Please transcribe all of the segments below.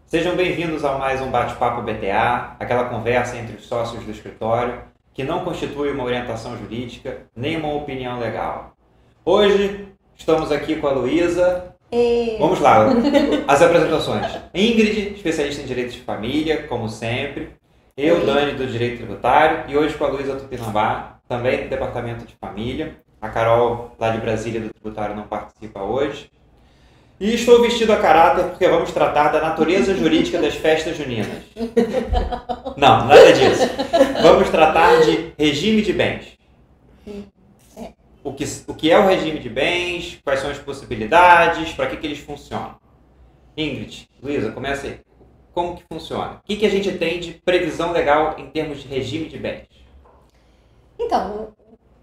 Sejam bem-vindos a mais um bate-papo BTA, aquela conversa entre os sócios do escritório, que não constitui uma orientação jurídica nem uma opinião legal. Hoje estamos aqui com a Luísa. Vamos lá, as apresentações. Ingrid, especialista em direito de família, como sempre. Eu, Dani, do direito tributário. E hoje com a Luísa Tupinambá, também do departamento de família. A Carol, lá de Brasília, do tributário, não participa hoje. E estou vestido a caráter porque vamos tratar da natureza jurídica das festas juninas. Não, nada disso. Vamos tratar de regime de bens. O que é o regime de bens, quais são as possibilidades, para que eles funcionam. Ingrid, Luísa, começa aí. Como que funciona? O que a gente tem de previsão legal em termos de regime de bens? Então,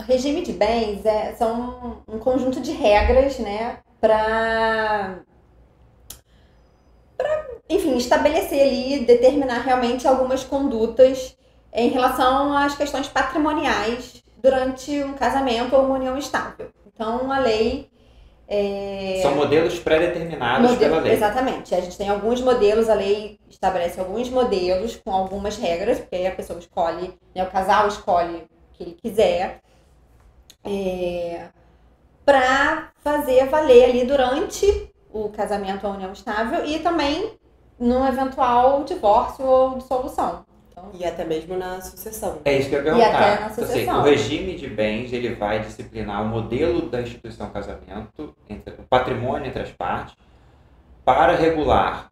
o regime de bens são um conjunto de regras, né, para, enfim, estabelecer ali, determinar realmente algumas condutas em relação às questões patrimoniais durante um casamento ou uma união estável. Então, a lei... São modelos pré-determinados pela lei. Exatamente. A gente tem alguns modelos, a lei estabelece alguns modelos com algumas regras, porque aí a pessoa escolhe, né, o casal escolhe o que ele quiser, para fazer valer ali durante o casamento ou união estável e também num eventual divórcio ou dissolução. Então, e até mesmo na sucessão. É isso que eu ia perguntar. E até na sucessão. Então, assim, o regime de bens ele vai disciplinar o modelo da instituição casamento, o patrimônio entre as partes, para regular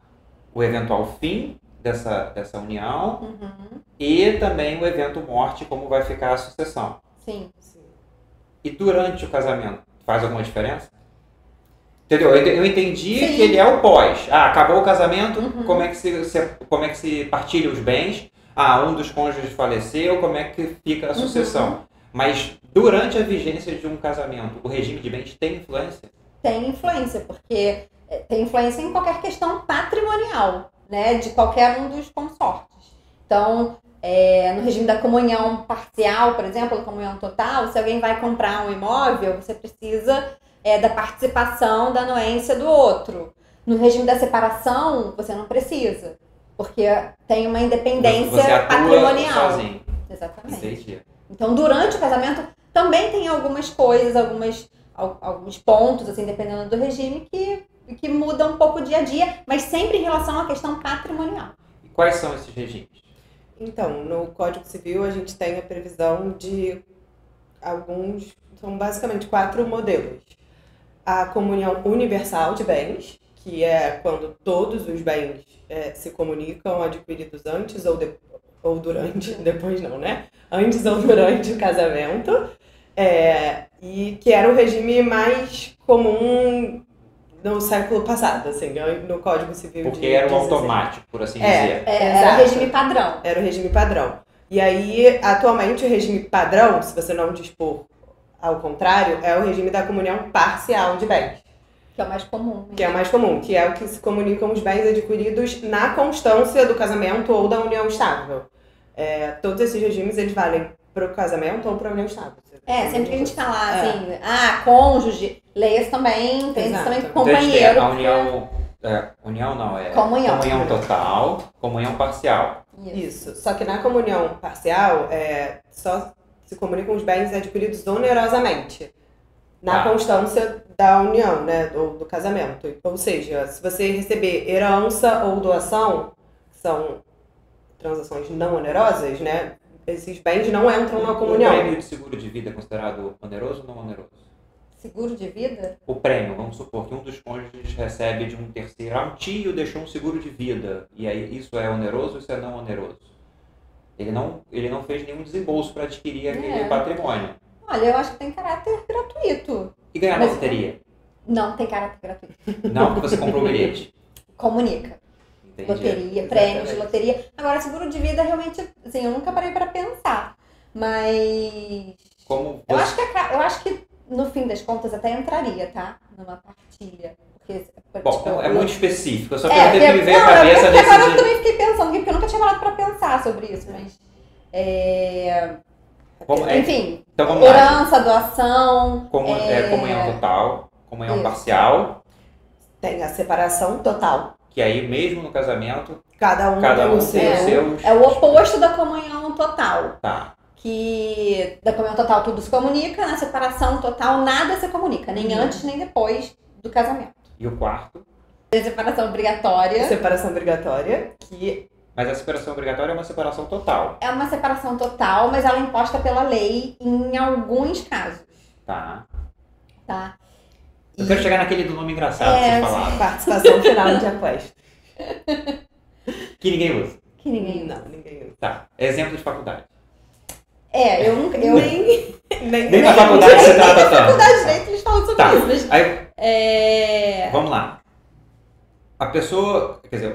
o eventual fim dessa união e também o evento morte, como vai ficar a sucessão. Sim. E durante o casamento, faz alguma diferença? Entendeu? Eu entendi Sim. que ele é o pós. Acabou o casamento, como é que se partilha os bens? Um dos cônjuges faleceu, como é que fica a sucessão? Mas durante a vigência de um casamento, o regime de bens tem influência? Tem influência, porque tem influência em qualquer questão patrimonial, né, de qualquer um dos consortes. Então, no regime da comunhão parcial, por exemplo, da comunhão total, se alguém vai comprar um imóvel, você precisa da participação da anuência do outro. No regime da separação, você não precisa, porque tem uma independência você atua patrimonial. Sozinho. Exatamente. Entendi. Então, durante o casamento, também tem algumas coisas, alguns pontos, assim, dependendo do regime, que mudam um pouco dia a dia, mas sempre em relação à questão patrimonial. E quais são esses regimes? Então, no Código Civil a gente tem a previsão de são basicamente 4 modelos. A comunhão universal de bens, que é quando todos os bens se comunicam, adquiridos antes ou durante, depois não, né? Antes ou durante o casamento, e que era o regime mais comum no século passado, assim, no Código Civil. Porque era um automático, por assim dizer. Era o regime padrão. Era o regime padrão. E aí, atualmente, o regime padrão, se você não dispor ao contrário, é o regime da comunhão parcial de bens. Que é o mais comum. Que é o mais comum, que é o que se comunicam os bens adquiridos na constância do casamento ou da união estável. Todos esses regimes, eles valem para o casamento ou para a união estável. Sempre que a gente falar assim, cônjuge, leia também, tem isso também Então, companheiro. a união não, comunhão total, comunhão parcial. Isso. Só que na comunhão parcial, só se comunicam os bens adquiridos onerosamente. Na constância da união, né, do casamento. Ou seja, se você receber herança ou doação, que são transações não onerosas, né, esses bens não entram na comunhão. O prêmio de seguro de vida é considerado oneroso ou não oneroso? Seguro de vida? O prêmio, vamos supor que um dos cônjuges recebe de um terceiro. Um tio deixou um seguro de vida. E aí isso é oneroso ou isso é não oneroso? Ele não fez nenhum desembolso para adquirir aquele patrimônio. Olha, eu acho que tem caráter gratuito. E ganhar na loteria? Não tem caráter gratuito. Não, porque você comprou o bilhete. Comunica. Entendi. Loteria, prêmios de loteria. Agora, seguro de vida, realmente, assim, eu nunca parei para pensar. Mas... Eu acho que, no fim das contas, até entraria, tá? Numa partilha. Porque, bom, é muito específico. Eu só perguntei que me veio a cabeça desse... Agora eu também fiquei pensando, porque eu nunca tinha parado para pensar sobre isso, mas... Enfim, então, herança, doação... Comunhão total, comunhão parcial. Tem a separação total. que aí mesmo no casamento, Cada um cada tem um o tem os seu. seus... É o oposto da comunhão total. Tá. Que da comunhão total tudo se comunica, na separação total nada se comunica, nem antes nem depois do casamento. E o quarto? A separação obrigatória Separação obrigatória, que Mas a separação obrigatória é uma separação total. é uma separação total, mas ela é imposta pela lei em alguns casos, Tá. tá? Eu quero chegar naquele do nome engraçado que vocês falaram. participação final de aposta. Que ninguém usa. Que ninguém... Não, ninguém usa. Tá. Exemplo de faculdade. Eu nunca... Nem na faculdade você trata tanto. faculdade de direito eles falam sobre Tá. isso, mas... Aí, vamos lá. A pessoa, quer dizer,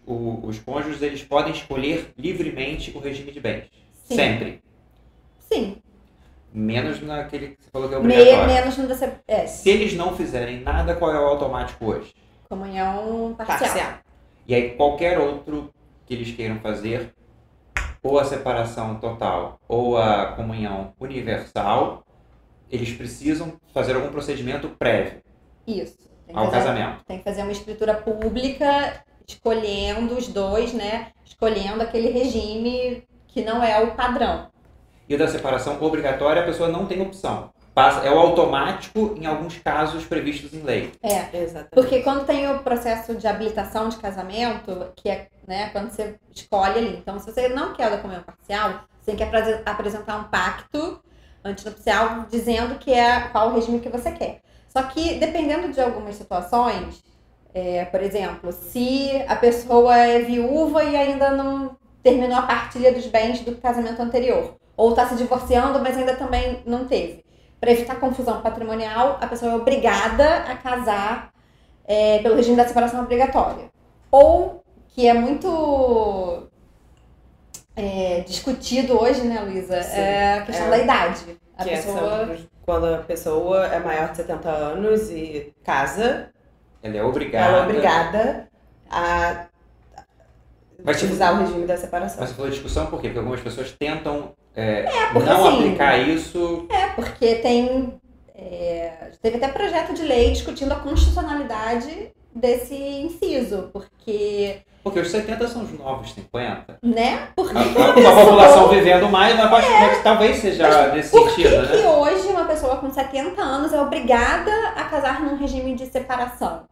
os cônjuges, eles podem escolher livremente o regime de bens. Sim. Sempre. Sim. Menos naquele que você falou que é obrigatório. Menos no da Se eles não fizerem nada, qual é o automático hoje? comunhão parcial. E aí qualquer outro que eles queiram fazer, ou a separação total ou a comunhão universal, eles precisam fazer algum procedimento prévio Isso. Tem que ao fazer- casamento. Tem que fazer uma escritura pública, escolhendo os dois, né? Escolhendo aquele regime que não é o padrão. E o da separação obrigatória, a pessoa não tem opção. É o automático em alguns casos previstos em lei. Exatamente. Porque quando tem o processo de habilitação de casamento, que é, né, quando você escolhe ali. Então, se você não quer o da comunhão parcial, você tem que apresentar um pacto antinupcial dizendo qual o regime que você quer. Só que, dependendo de algumas situações, por exemplo, se a pessoa é viúva e ainda não terminou a partilha dos bens do casamento anterior, ou está se divorciando, mas ainda também não teve. Para evitar confusão patrimonial, a pessoa é obrigada a casar pelo regime da separação obrigatória. Ou, que é muito discutido hoje, né, Luísa? Sim. É a questão da idade. A Que pessoa... quando a pessoa é maior de 70 anos e casa, Ela é obrigada. ela é obrigada a Mas, tipo, utilizar o regime da separação. Mas você falou discussão por quê? Porque algumas pessoas tentam porque, não assim, aplicar isso. Porque teve até projeto de lei discutindo a constitucionalidade desse inciso, porque, Porque os 70 são os novos 50. né? Porque A população vivendo mais, mas talvez seja nesse sentido, que né? hoje uma pessoa com 70 anos é obrigada a casar num regime de separação,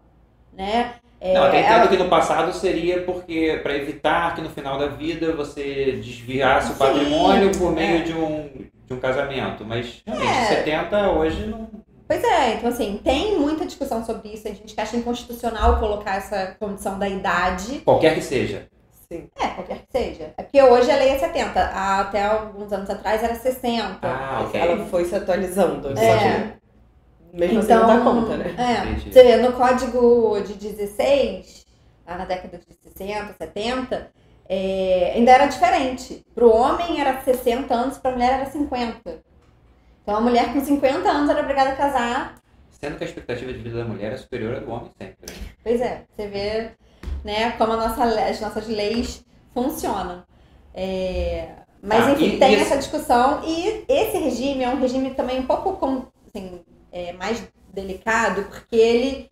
né? Não, até entendo que no passado seria porque para evitar que no final da vida você desviasse o Sim, patrimônio por meio de um casamento. Mas realmente 70 hoje não. Pois é, então assim, tem muita discussão sobre isso. A gente acha inconstitucional colocar essa condição da idade. Qualquer que seja. Sim. Qualquer que seja. É porque hoje a lei é 70. Até alguns anos atrás era 60. Ah, ok. Ela foi se atualizando. Só É. que mesmo assim não dá conta, né? Entendi. Você vê, no código de 16, lá na década de 60, 70, ainda era diferente. Para o homem era 60 anos, para a mulher era 50. Então a mulher com 50 anos era obrigada a casar. Sendo que a expectativa de vida da mulher é superior à do homem sempre. Né? Pois é, você vê, né, como as nossas leis funcionam. Mas enfim, tem essa discussão. E esse regime é um regime também um pouco mais delicado, porque ele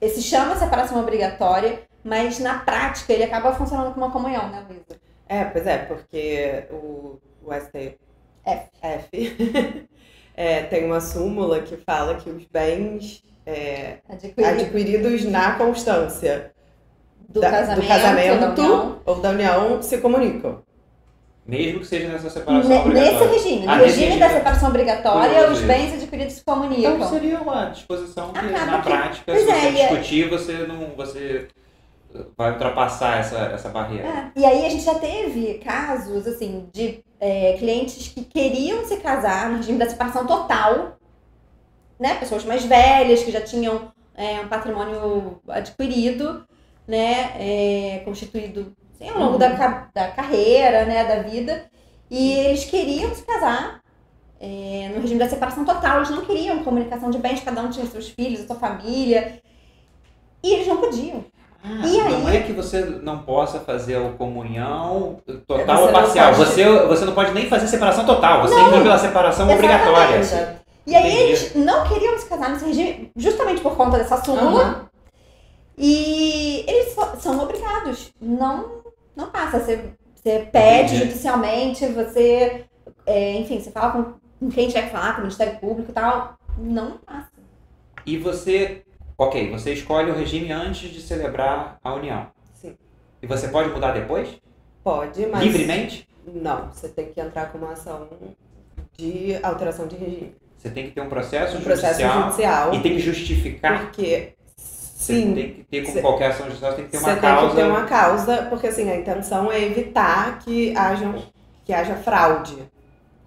se chama separação obrigatória, mas na prática ele acaba funcionando como uma comunhão, né, Luísa? Pois é, porque o STF tem uma súmula que fala que os bens adquiridos na constância do do casamento ou da união se comunicam. Mesmo que seja nessa separação nesse obrigatória. regime. Ah, No nesse regime regime. da separação obrigatória, Curioso os isso. bens adquiridos se comunicam. Então seria uma disposição que Acaba na que- prática, pois se você é, discutir, você vai ultrapassar essa barreira. E aí a gente já teve casos, assim, de clientes que queriam se casar no regime da separação total, né? Pessoas mais velhas, que já tinham um patrimônio adquirido, né? Constituído assim, ao longo da carreira, né? Da vida. E eles queriam se casar no regime da separação total. Eles não queriam comunicação de bens, cada um tinha seus filhos, a sua família. E eles não podiam. E Não aí? é que você não possa fazer a comunhão Você total não ou parcial. pode- Você não pode nem fazer separação total. Você tem que ir pela separação obrigatória. E aí Entendi. eles não queriam se casar nesse regime justamente por conta dessa súmula. E eles são obrigados. Não passa. Você pede judicialmente, você, enfim, você fala com quem tiver que falar, com o Ministério Público e tal. Não passa. E você escolhe o regime antes de celebrar a união. Sim. E você pode mudar depois? Pode, mas... Livremente? Não, você tem que entrar com uma ação de alteração de regime. Você tem que ter um processo judicial e tem que justificar. Porque, sim, você tem que ter, como qualquer ação judicial, tem que ter uma você causa. tem que ter uma causa, porque assim, a intenção é evitar que haja fraude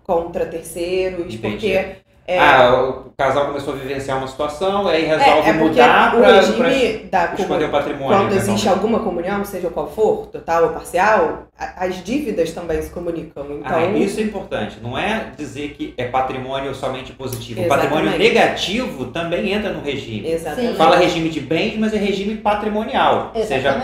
contra terceiros, Entendi. porque... o casal começou a vivenciar uma situação, aí resolve mudar o regime para esconder o patrimônio. Quando existe alguma comunhão, seja qual for, total ou parcial, as dívidas também se comunicam. Então, isso é importante. Não é dizer que é patrimônio somente positivo. Exatamente. O patrimônio negativo também entra no regime. Exatamente. Fala regime de bens, mas é regime patrimonial. Exatamente. Seja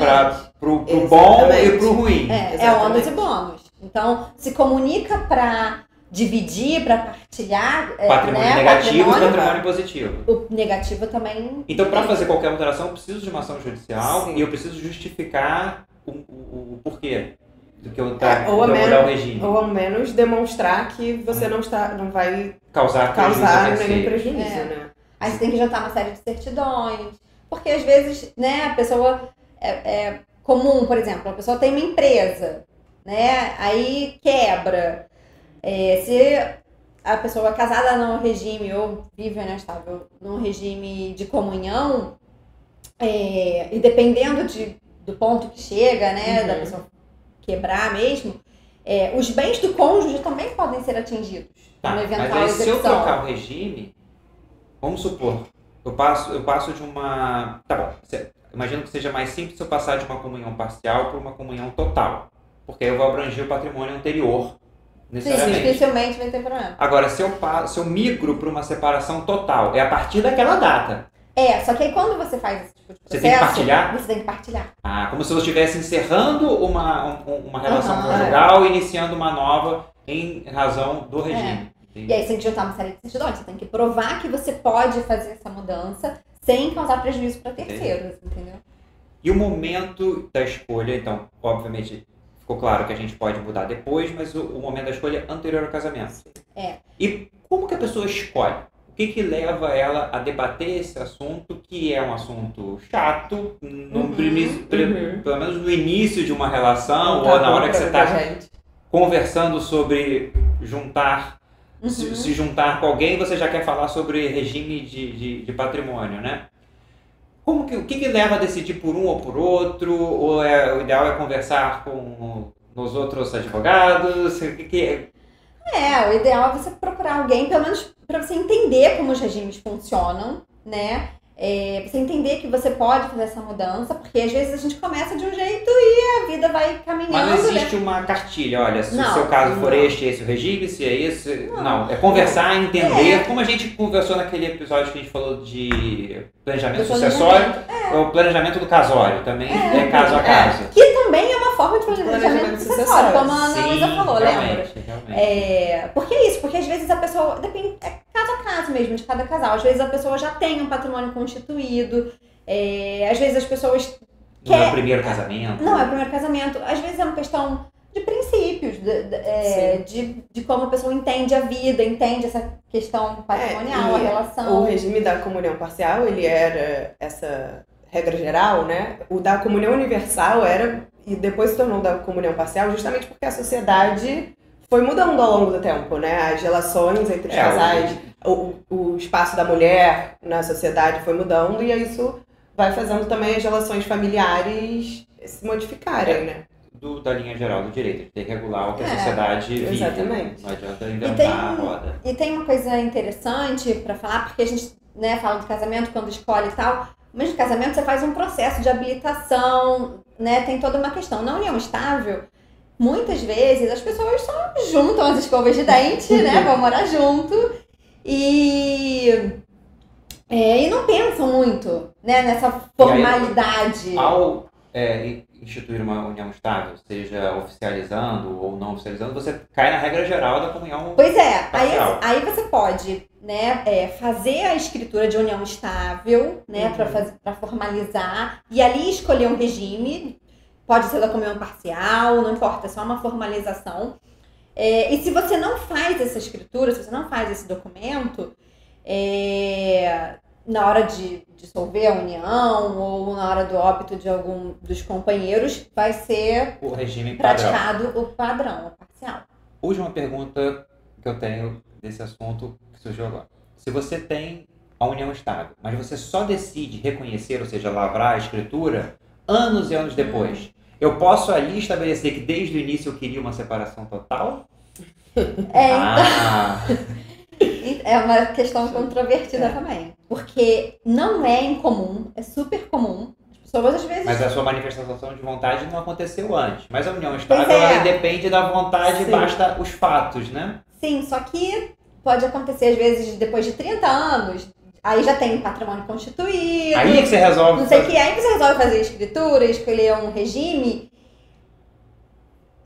para o bom e para o ruim. É ônus e bônus. Então, se comunica para dividir, para partilhar patrimônio negativo e patrimônio positivo. O negativo também. Então, para fazer qualquer alteração, eu preciso de uma ação judicial. Sim. E eu preciso justificar o porquê do que eu mudar o regime. Ou ao menos demonstrar que você não vai causar nenhum prejuízo, né? Aí você tem que juntar uma série de certidões. Porque às vezes, né, a pessoa é comum, por exemplo, a pessoa tem uma empresa, né? Aí quebra. Se a pessoa é casada num regime ou vive estável num regime de comunhão, e dependendo do ponto que chega, né, da pessoa quebrar mesmo, os bens do cônjuge também podem ser atingidos. Mas aí, se eu trocar o regime, vamos supor, eu passo de uma... Tá bom, imagino que seja mais simples se eu passar de uma comunhão parcial para uma comunhão total, porque aí eu vou abranger o patrimônio anterior. Sim, dificilmente vai ter problema. Agora, se eu migro para uma separação total, é a partir daquela data. Só que aí quando você faz esse tipo de processo... Você tem que partilhar? Você tem que partilhar. Como se você estivesse encerrando uma relação conjugal e iniciando uma nova em razão do regime. E aí você tem que juntar uma série de certidões. Você tem que provar que você pode fazer essa mudança sem causar prejuízo para terceiros, entendeu? E o momento da escolha, então, obviamente... Ficou claro que a gente pode mudar depois, mas o momento da escolha é anterior ao casamento. E como que a pessoa escolhe? O que leva ela a debater esse assunto, que é um assunto chato, pelo menos no início de uma relação, ou na hora que você está conversando sobre se juntar com alguém, você já quer falar sobre regime de patrimônio, né? O que leva a decidir por um ou por outro? Ou o ideal é conversar com os outros advogados? O o ideal é você procurar alguém, pelo menos para você entender como os regimes funcionam, né? Você entender que você pode fazer essa mudança, porque às vezes a gente começa de um jeito e a vida vai caminhando. Mas não existe uma cartilha, olha, se o seu caso for esse o regime, se é esse... Não, é conversar, entender, como a gente conversou naquele episódio que a gente falou de planejamento sucessório, o planejamento do casório, também é caso a caso. Que também é uma forma de planejamento sucessório, como a Ana Luísa falou, lembra? Porque é isso, porque às vezes a pessoa, depende, caso a caso mesmo, de cada casal, às vezes a pessoa já tem um patrimônio constituído, às vezes as pessoas não é o primeiro casamento. Não é o primeiro casamento, às vezes é uma questão de princípios, de como a pessoa entende a vida, entende essa questão patrimonial, a relação. O regime da comunhão parcial, ele era essa regra geral, né? O da comunhão universal era, e depois se tornou da comunhão parcial, justamente porque a sociedade foi mudando ao longo do tempo, né? As relações entre os casais, o espaço da mulher na sociedade foi mudando, e isso vai fazendo também as relações familiares se modificarem, né? Da linha geral do direito, tem que regular o que a sociedade vive. Exatamente. Não adianta inventar a roda. E tem uma coisa interessante para falar, porque a gente fala do casamento quando escolhe e tal, mas no casamento você faz um processo de habilitação, né? Tem toda uma questão. Na união estável, muitas vezes as pessoas só juntam as escovas de dente, né? Vão morar junto e não pensam muito, né? Nessa formalidade. Aí, instituir uma união estável, seja oficializando ou não oficializando, você cai na regra geral da comunhão Pois é, parcial. aí você pode, né, fazer a escritura de união estável, né, para formalizar, e ali escolher um regime, pode ser da comunhão parcial, não importa, é só uma formalização. E se você não faz essa escritura, se você não faz esse documento, na hora de dissolver a união ou na hora do óbito de algum dos companheiros, vai ser O regime padrão. praticado o padrão, o parcial. Última pergunta que eu tenho desse assunto que surgiu agora. Se você tem a união estável, mas você só decide reconhecer, ou seja, lavrar a escritura, anos e anos depois, eu posso ali estabelecer que desde o início eu queria uma separação total? É uma questão controvertida também. Porque não é incomum, é super comum. As pessoas às vezes. Mas a sua manifestação de vontade não aconteceu antes. Mas a união estável, Pois é. ela depende da vontade, Sim. basta os fatos, né? Sim, só que pode acontecer às vezes depois de 30 anos, aí já tem patrimônio constituído. Aí é que você resolve. Não sei o que, aí você resolve fazer a escritura, escolher um regime.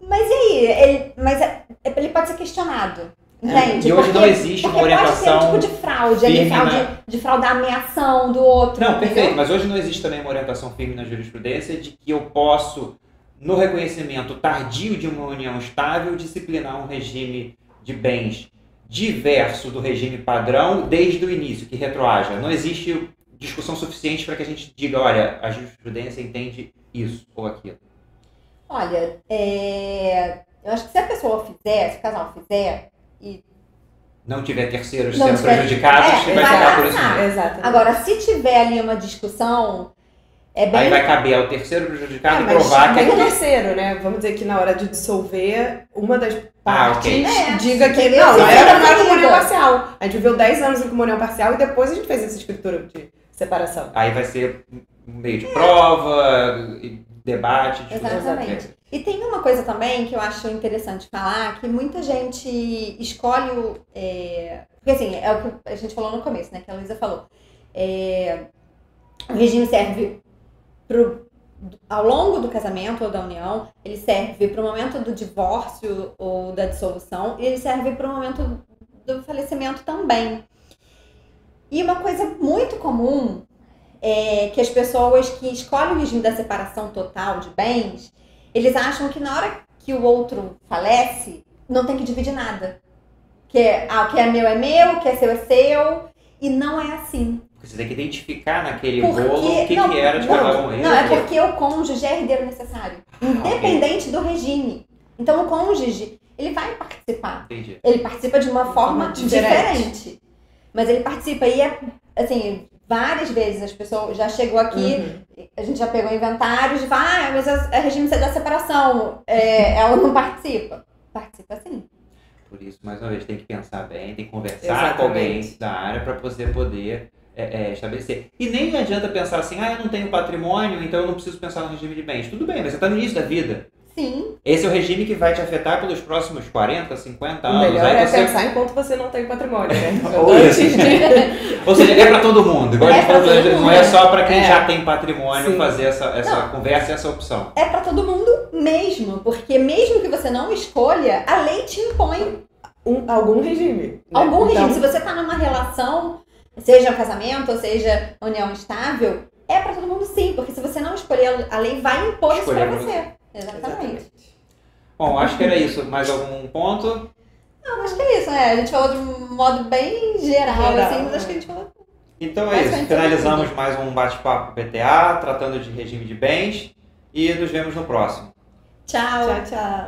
Mas e aí? Ele pode ser questionado. Entende? E hoje não existe uma orientação pode ter um tipo de fraude, firme, de fraudar a ameação do outro. Não, entendeu? perfeito, mas hoje não existe também uma orientação firme na jurisprudência de que eu posso, no reconhecimento tardio de uma união estável, disciplinar um regime de bens diverso do regime padrão desde o início, que retroaja. Não existe discussão suficiente para que a gente diga, olha, a jurisprudência entende isso ou aquilo. Olha, eu acho que se a pessoa fizer, se o casal fizer, e Não tiver terceiros Não sendo tiver- prejudicados, vai vai ficar por isso passar. mesmo. Exatamente. agora, se tiver ali uma discussão, é bem... Aí vai caber ao terceiro prejudicado mas provar que nem o aquilo... terceiro, né? Vamos dizer que na hora de dissolver, uma das partes ok. diga que entendeu? não Sim, era sim, sim. comunhão parcial. A gente viveu 10 anos em comunhão parcial e depois a gente fez essa escritura de separação. Aí vai ser um meio de prova, debate, discussão. Exatamente. E tem uma coisa também que eu acho interessante falar, que muita gente escolhe porque assim, é o que a gente falou no começo, né? Que a Luísa falou. O regime serve ao longo do casamento ou da união, ele serve para o momento do divórcio ou da dissolução, e ele serve para o momento do falecimento também. E uma coisa muito comum é que as pessoas que escolhem o regime da separação total de bens, eles acham que na hora que o outro falece, não tem que dividir nada. O que é meu, o que é seu, e não é assim. Porque você tem que identificar naquele Porque- bolo o que, não, que era de não, cada um. Não, é porque o cônjuge é herdeiro necessário, independente do regime. Então o cônjuge, ele vai participar. Entendi. Ele participa de uma forma diferente. diferente. Mas ele participa e assim, várias vezes as pessoas já chegou aqui, a gente já pegou inventários e fala, mas é regime da separação, ela não participa. Participa sim. Por isso, mais uma vez, tem que pensar bem, tem que conversar Exatamente. com alguém da área para você poder estabelecer. E nem adianta pensar assim, eu não tenho patrimônio, então eu não preciso pensar no regime de bens. Tudo bem, mas você está no início da vida. Sim. Esse é o regime que vai te afetar pelos próximos 40, 50 O anos. melhor Aí é você... pensar enquanto você não tem patrimônio, né? Ou Antes isso. de... Ou seja, é para todo mundo. Igual a gente pra falou, todo não mundo. é só para quem É. já tem patrimônio Sim. fazer essa Não. conversa e essa opção. É pra todo mundo mesmo, porque mesmo que você não escolha, a lei te impõe algum regime. Né? algum regime. Então, Se você tá numa relação, seja um casamento ou seja união estável, é pra todo mundo sim, porque se você não escolher, a lei vai impor isso Escolher pra pra você. Exatamente. Bom, acho que era isso. Mais algum ponto? Não, acho que é isso, né? A gente falou de um modo bem geral, Geral, assim, mas né? acho que a gente falou. Então é isso. Bastante Finalizamos mais um bate-papo PTA, tratando de regime de bens. E nos vemos no próximo. Tchau. Tchau, tchau.